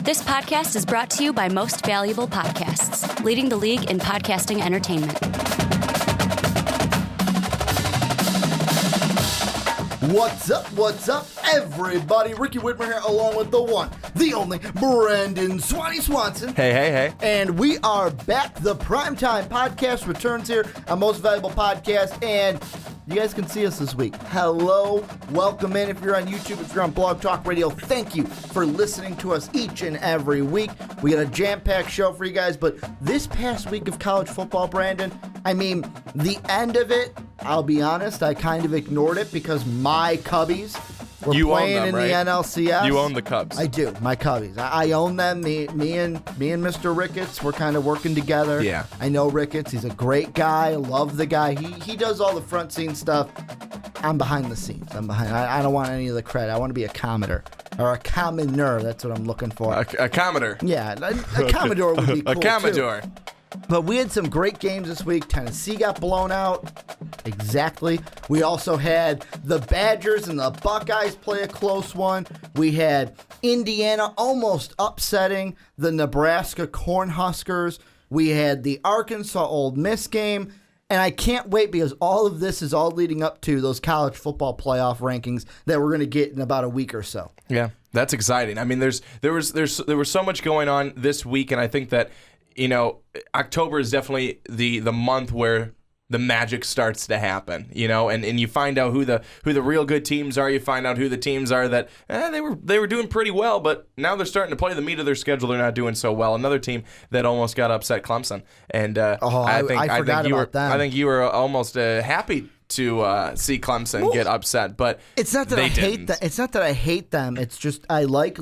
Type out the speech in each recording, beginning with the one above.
This podcast is brought to you by Most Valuable Podcasts, leading the league in podcasting entertainment. What's up, everybody? Ricky Widmer here, along with the one, the only, Brandon Swanson. Hey. And we are back. The Primetime Podcast returns here on Most Valuable Podcast, and you guys can see us this week. Hello, welcome in. If you're on YouTube, if you're on Blog Talk Radio, thank you for listening to us each and every week. We got a jam-packed show for you guys, but this past week of college football, Brandon, I mean, the end of it, I'll be honest, I kind of ignored it because my Cubbies were playing in the NLCS. You own the Cubs. I do, my Cubbies. I own them. Me and Mr. Ricketts, we're kind of working together. Yeah. I know Ricketts. He's a great guy. I love the guy. He does all the front scene stuff. I'm behind the scenes. I don't want any of the credit. I want to be a commenter. Or a commoner. That's what I'm looking for. A Commodore. Yeah, a Commodore would be cool, A Commodore. too. But we had some great games this week. Tennessee got blown out. Exactly. We also had the Badgers and the Buckeyes play a close one. We had Indiana almost upsetting the Nebraska Cornhuskers. We had the Arkansas Ole Miss game. And I can't wait because all of this is all leading up to those college football playoff rankings that we're going to get in about a week or so. Yeah, that's exciting. I mean, there was so much going on this week, and I think that, you know, October is definitely the month where the magic starts to happen, you know, and you find out who the real good teams are. You find out who the teams are that they were doing pretty well, but now they're starting to play the meat of their schedule. They're not doing so well. Another team that almost got upset, Clemson, and I think you were almost happy to see Clemson get upset, but it's not that I hate them. It's not that I hate them. It's just I love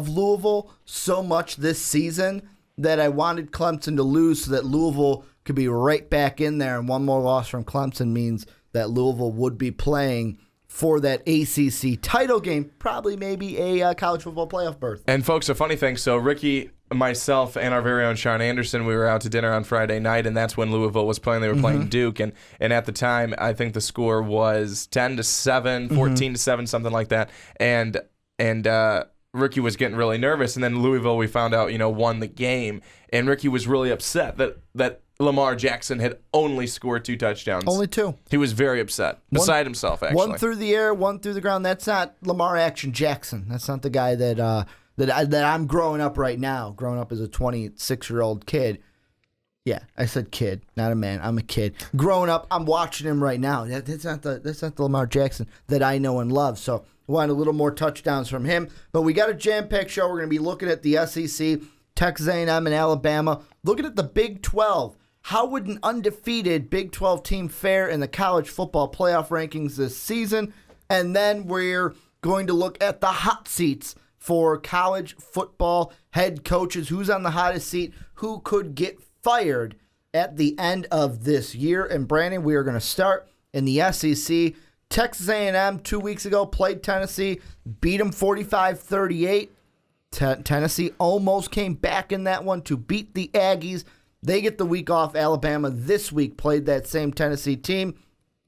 Louisville so much this season that I wanted Clemson to lose so that Louisville could be right back in there, and one more loss from Clemson means that Louisville would be playing for that ACC title game, probably maybe a college football playoff berth. And folks, a funny thing, so Ricky, myself, and our very own Sean Anderson, we were out to dinner on Friday night, and that's when Louisville was playing. They were playing Duke, and at the time, I think the score was 10-7, 14-7, something like that, and Ricky was getting really nervous, and then Louisville, we found out, won the game, and Ricky was really upset that Lamar Jackson had only scored 2 touchdowns. Only 2. He was very upset, beside himself, actually. One through the air, one through the ground. That's not Lamar Action Jackson. That's not the guy that I'm growing up right now, growing up as a 26-year-old kid. Yeah, I said kid, not a man. I'm a kid. Growing up, I'm watching him right now. That's not the Lamar Jackson that I know and love. So I want a little more touchdowns from him. But we got a jam-packed show. We're going to be looking at the SEC, Texas A&M, and Alabama. Looking at the Big 12. How would an undefeated Big 12 team fare in the college football playoff rankings this season? And then we're going to look at the hot seats for college football head coaches. Who's on the hottest seat? Who could get fired at the end of this year? And Brandon, we are going to start in the SEC. Texas A&M 2 weeks ago played Tennessee, beat them 45-38. Tennessee almost came back in that one to beat the Aggies. They get the week off. Alabama this week played that same Tennessee team,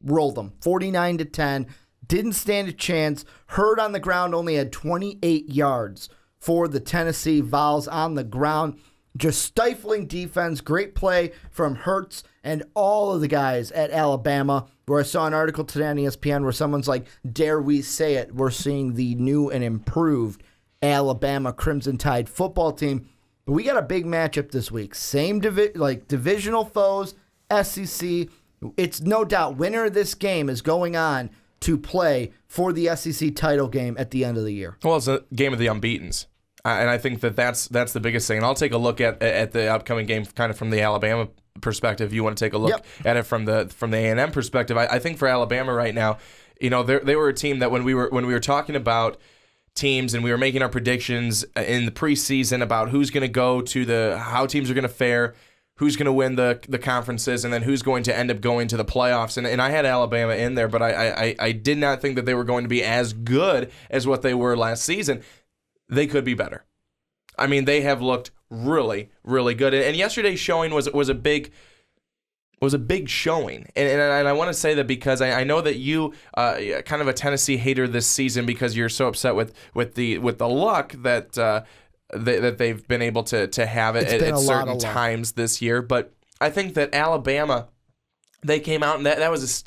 rolled them 49-10. Didn't stand a chance. Hurd on the ground only had 28 yards for the Tennessee Vols on the ground. Just stifling defense. Great play from Hurts and all of the guys at Alabama. Where I saw an article today on ESPN where someone's like, dare we say it, we're seeing the new and improved Alabama Crimson Tide football team. But we got a big matchup this week. Same divisional foes, SEC. It's no doubt winner of this game is going on to play for the SEC title game at the end of the year. Well, it's a game of the unbeatens. And I think that's the biggest thing. And I'll take a look at the upcoming game kind of from the Alabama perspective. You want to take a look at it from the A&M perspective. I think for Alabama right now, they were a team that when we were talking about teams and we were making our predictions in the preseason about who's going to go to how teams are going to fare, who's going to win the conferences, and then who's going to end up going to the playoffs. And I had Alabama in there, but I did not think that they were going to be as good as what they were last season. They could be better. I mean, they have looked really, really good. And yesterday's showing was a big was a big showing. And I want to say that because I know that you kind of a Tennessee hater this season because you're so upset with the luck that that they've been able to have it at certain times this year. But I think that Alabama, they came out and that was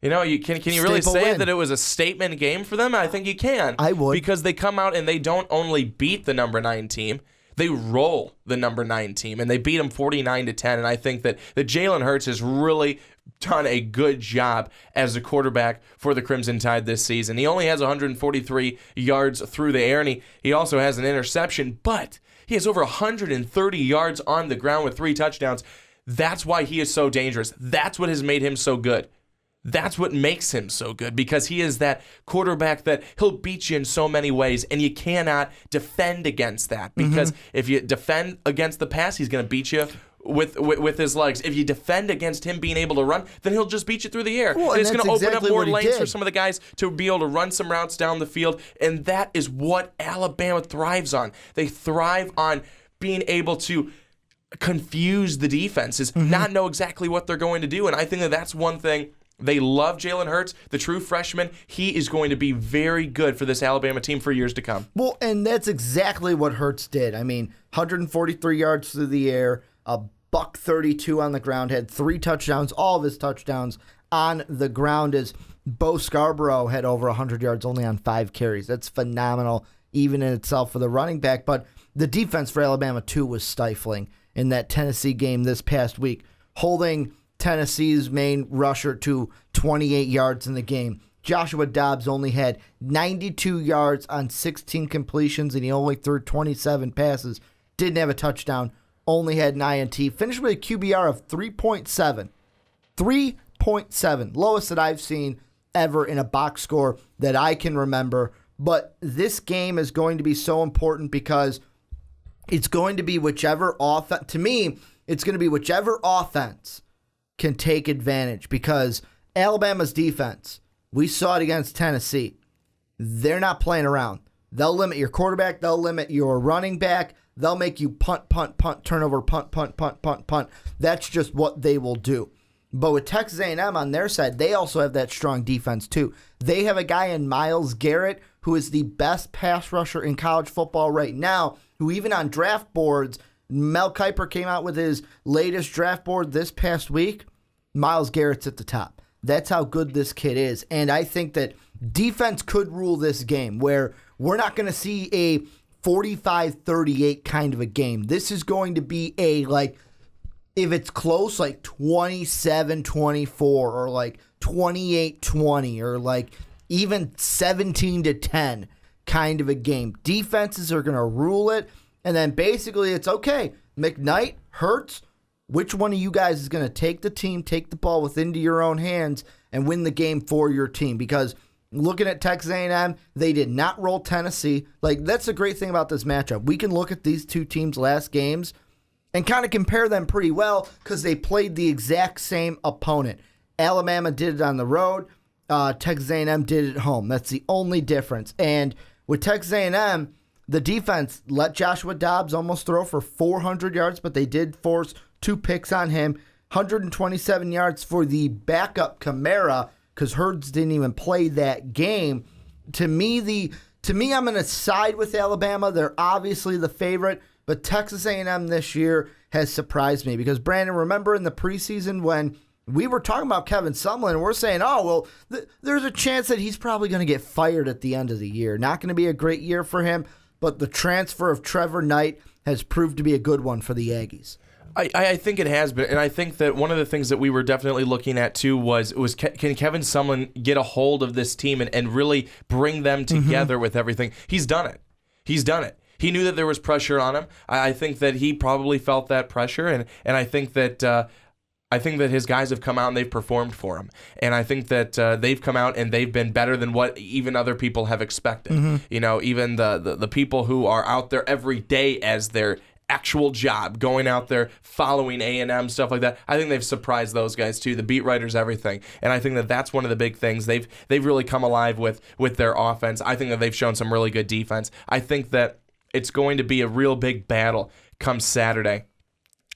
can you really say that it was a statement game for them? I think you can. I would. Because they come out and they don't only beat the number 9 team, they roll the number 9 team, and they beat them 49-10. And I think that Jalen Hurts has really done a good job as a quarterback for the Crimson Tide this season. He only has 143 yards through the air, and he also has an interception, but he has over 130 yards on the ground with 3 touchdowns. That's why he is so dangerous. That's what has made him so good. That's what makes him so good, because he is that quarterback that he'll beat you in so many ways, and you cannot defend against that, because if you defend against the pass, he's going to beat you with his legs. If you defend against him being able to run, then he'll just beat you through the air. Well, and it's going to open exactly up more lanes for some of the guys to be able to run some routes down the field, and that is what Alabama thrives on. They thrive on being able to confuse the defenses, not know exactly what they're going to do, and I think that that's one thing. They love Jalen Hurts, the true freshman. He is going to be very good for this Alabama team for years to come. Well, and that's exactly what Hurts did. I mean, 143 yards through the air, a $132 on the ground, had 3 touchdowns, all of his touchdowns on the ground, as Bo Scarborough had over 100 yards only on 5 carries. That's phenomenal, even in itself for the running back. But the defense for Alabama, too, was stifling in that Tennessee game this past week, holding Tennessee's main rusher to 28 yards in the game. Joshua Dobbs only had 92 yards on 16 completions, and he only threw 27 passes. Didn't have a touchdown, only had an INT. Finished with a QBR of 3.7. 3.7, lowest that I've seen ever in a box score that I can remember. But this game is going to be so important because it's going to be whichever offense, to me, it's going to be whichever offense can take advantage, because Alabama's defense, we saw it against Tennessee. They're not playing around. They'll limit your quarterback. They'll limit your running back. They'll make you punt, turnover, punt. That's just what they will do. But with Texas A&M on their side, they also have that strong defense too. They have a guy in Myles Garrett who is the best pass rusher in college football right now, who even on draft boards, Mel Kiper came out with his latest draft board this past week. Myles Garrett's at the top. That's how good this kid is. And I think that defense could rule this game, where we're not going to see a 45-38 kind of a game. This is going to be a, like, if it's close, like 27-24 or like 28-20 or like even 17-10 kind of a game. Defenses are going to rule it. And then basically it's okay. McKnight, Hurts, which one of you guys is going to take the team, take the ball into your own hands, and win the game for your team? Because looking at Texas A&M, they did not roll Tennessee. Like, that's the great thing about this matchup. We can look at these two teams' last games and kind of compare them pretty well because they played the exact same opponent. Alabama did it on the road. Texas A&M did it at home. That's the only difference. And with Texas A&M, the defense let Joshua Dobbs almost throw for 400 yards, but they did force 2 picks on him. 127 yards for the backup Kamara, because Hurts didn't even play that game. To me, I'm going to side with Alabama. They're obviously the favorite, but Texas A&M this year has surprised me because, Brandon, remember in the preseason when we were talking about Kevin Sumlin, and we're saying, there's a chance that he's probably going to get fired at the end of the year. Not going to be a great year for him, but the transfer of Trevor Knight has proved to be a good one for the Aggies. I think it has been, and I think that one of the things that we were definitely looking at too was can Kevin Sumlin get a hold of this team and really bring them together with everything? He's done it. He knew that there was pressure on him. I think that he probably felt that pressure, and I think that his guys have come out and they've performed for him. And I think that they've come out and they've been better than what even other people have expected. You know, even the people who are out there every day as their actual job, going out there, following A&M, stuff like that. I think they've surprised those guys too, the beat writers, everything. And I think that that's one of the big things. They've really come alive with their offense. I think that they've shown some really good defense. I think that it's going to be a real big battle come Saturday.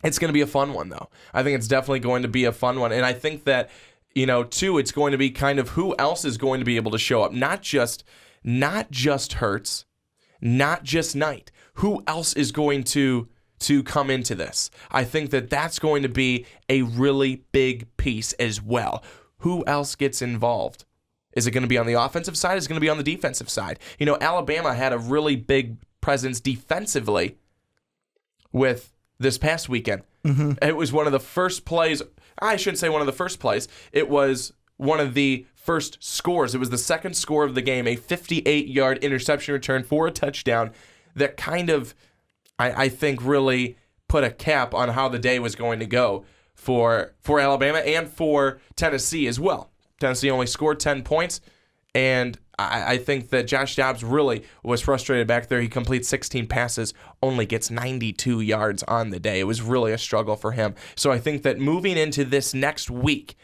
It's going to be a fun one, though. I think it's definitely going to be a fun one. And I think that, too, it's going to be kind of who else is going to be able to show up. Not just Hurts, not just Knight. Who else is going to come into this? I think that that's going to be a really big piece as well. Who else gets involved? Is it going to be on the offensive side? Is it going to be on the defensive side? Alabama had a really big presence defensively with this past weekend. Mm-hmm. It was one of the first plays. I shouldn't say one of the first plays. It was one of the first scores. It was the second score of the game, a 58-yard interception return for a touchdown that kind of, I think, really put a cap on how the day was going to go for Alabama and for Tennessee as well. Tennessee only scored 10 points, and I think that Josh Dobbs really was frustrated back there. He completes 16 passes, only gets 92 yards on the day. It was really a struggle for him. So I think that moving into this next week,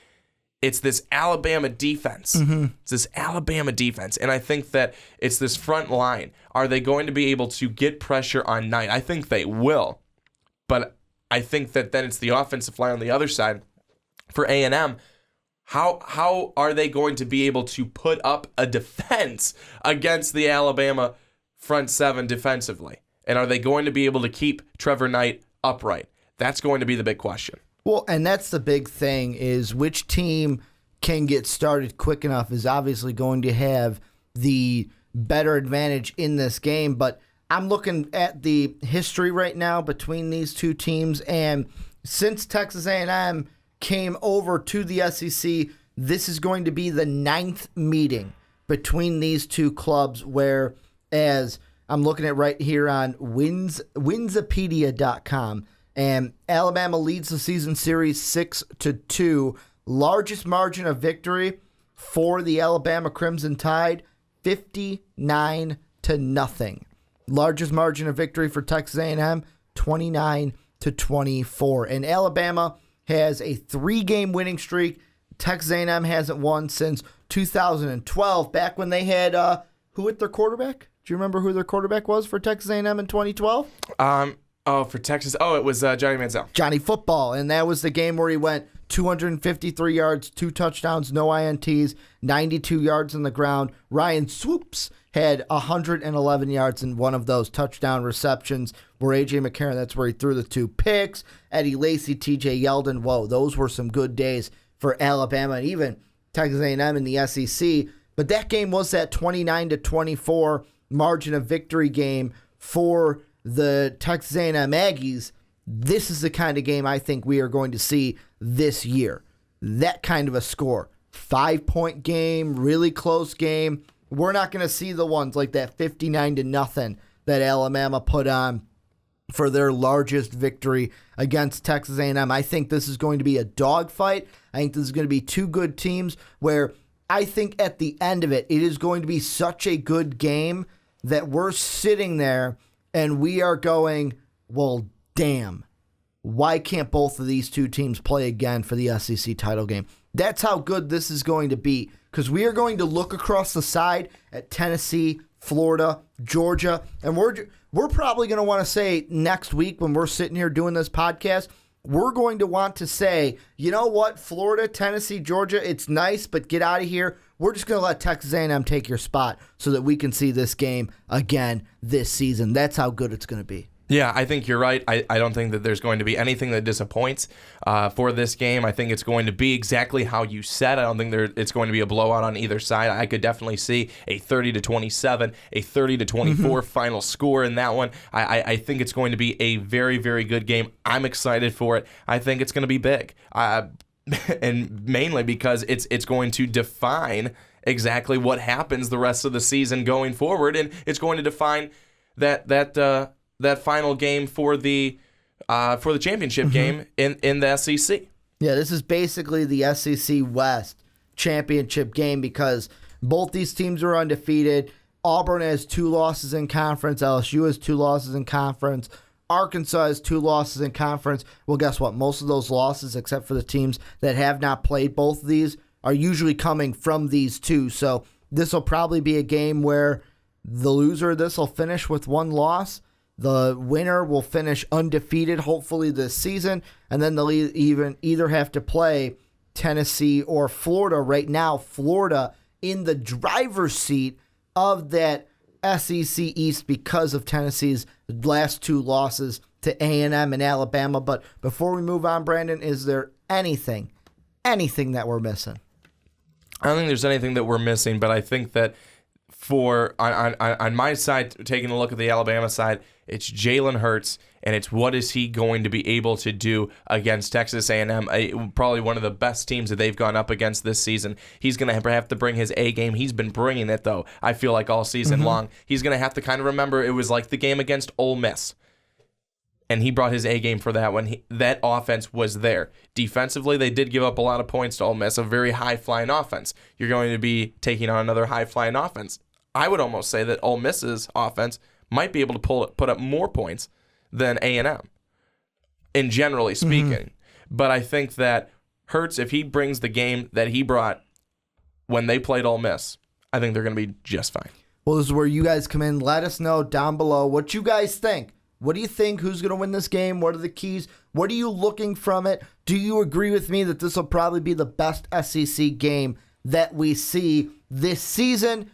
it's this Alabama defense. Mm-hmm. It's this Alabama defense, and I think that it's this front line. Are they going to be able to get pressure on Knight? I think they will, but I think that then it's the offensive line on the other side for A&M. How are they going to be able to put up a defense against the Alabama front seven defensively? And are they going to be able to keep Trevor Knight upright? That's going to be the big question. Well, and that's the big thing, is which team can get started quick enough is obviously going to have the better advantage in this game. But I'm looking at the history right now between these two teams, and since Texas A&M came over to the SEC, this is going to be the 9th meeting between these two clubs, where, as I'm looking at right here on Winsipedia.com, and Alabama leads the season series 6-2. Largest margin of victory for the Alabama Crimson Tide, 59-0. Largest margin of victory for Texas A&M, 29-24. And Alabama has a 3-game winning streak. Texas A&M hasn't won since 2012, back when they had who at their quarterback? Do you remember who their quarterback was for Texas A&M in 2012? For Texas, it was Johnny Manziel. Johnny Football, and that was the game where he went 253 yards, 2 touchdowns, no INTs, 92 yards on the ground. Ryan Swoops had 111 yards in one of those touchdown receptions, where A.J. McCarron, that's where he threw the 2 picks. Eddie Lacy, T.J. Yeldon, whoa, those were some good days for Alabama and even Texas A&M in the SEC. But that game was that 29-24 margin of victory game for the Texas A&M Aggies. This is the kind of game I think we are going to see this year. That kind of a score. 5-point game, really close game. We're not going to see the ones like that 59-0 that Alabama put on for their largest victory against Texas A&M. I think this is going to be a dogfight. I think this is going to be two good teams where I think at the end of it, it is going to be such a good game that we're sitting there and we are going, well, damn, why can't both of these two teams play again for the SEC title game? That's how good this is going to be, because we are going to look across the side at Tennessee, Florida, Georgia, and we're probably going to want to say next week when we're sitting here doing this podcast, we're going to want to say, you know what, Florida, Tennessee, Georgia, it's nice, but get out of here. We're just going to let Texas A&M take your spot so that we can see this game again this season. That's how good it's going to be. Yeah, I think you're right. I don't think that there's going to be anything that disappoints for this game. I think it's going to be exactly how you said. I don't think it's going to be a blowout on either side. I could definitely see a 30-27, a 30-24 final score in that one. I think it's going to be a very, very good game. I'm excited for it. I think it's going to be big, and mainly because it's going to define exactly what happens the rest of the season going forward, and it's going to define that final game for the championship game in the SEC. Yeah, this is basically the SEC West championship game because both these teams are undefeated. Auburn has 2 losses in conference. LSU has 2 losses in conference. Arkansas has 2 losses in conference. Well, guess what? Most of those losses, except for the teams that have not played both of these, are usually coming from these two. So this will probably be a game where the loser of this will finish with 1 loss, The winner will finish undefeated, hopefully, this season, and then they'll either have to play Tennessee or Florida. Right now, Florida in the driver's seat of that SEC East because of Tennessee's last two losses to A&M and Alabama. But before we move on, Brandon, is there anything that we're missing? I don't think there's anything that we're missing, but I think that on my side, taking a look at the Alabama side, it's Jalen Hurts, and it's what is he going to be able to do against Texas A&M, probably one of the best teams that they've gone up against this season. He's going to have to bring his A game. He's been bringing it, though, I feel like all season long. He's going to have to kind of remember it was like the game against Ole Miss, and he brought his A game for that one. That offense was there. Defensively, they did give up a lot of points to Ole Miss, a very high-flying offense. You're going to be taking on another high-flying offense. I would almost say that Ole Miss's offense might be able to put up more points than A&M, in generally speaking. But I think that Hurts, if he brings the game that he brought when they played Ole Miss, I think they're going to be just fine. Well, this is where you guys come in. Let us know down below what you guys think. What do you think? Who's going to win this game? What are the keys? What are you looking from it? Do you agree with me that this will probably be the best SEC game that we see this season?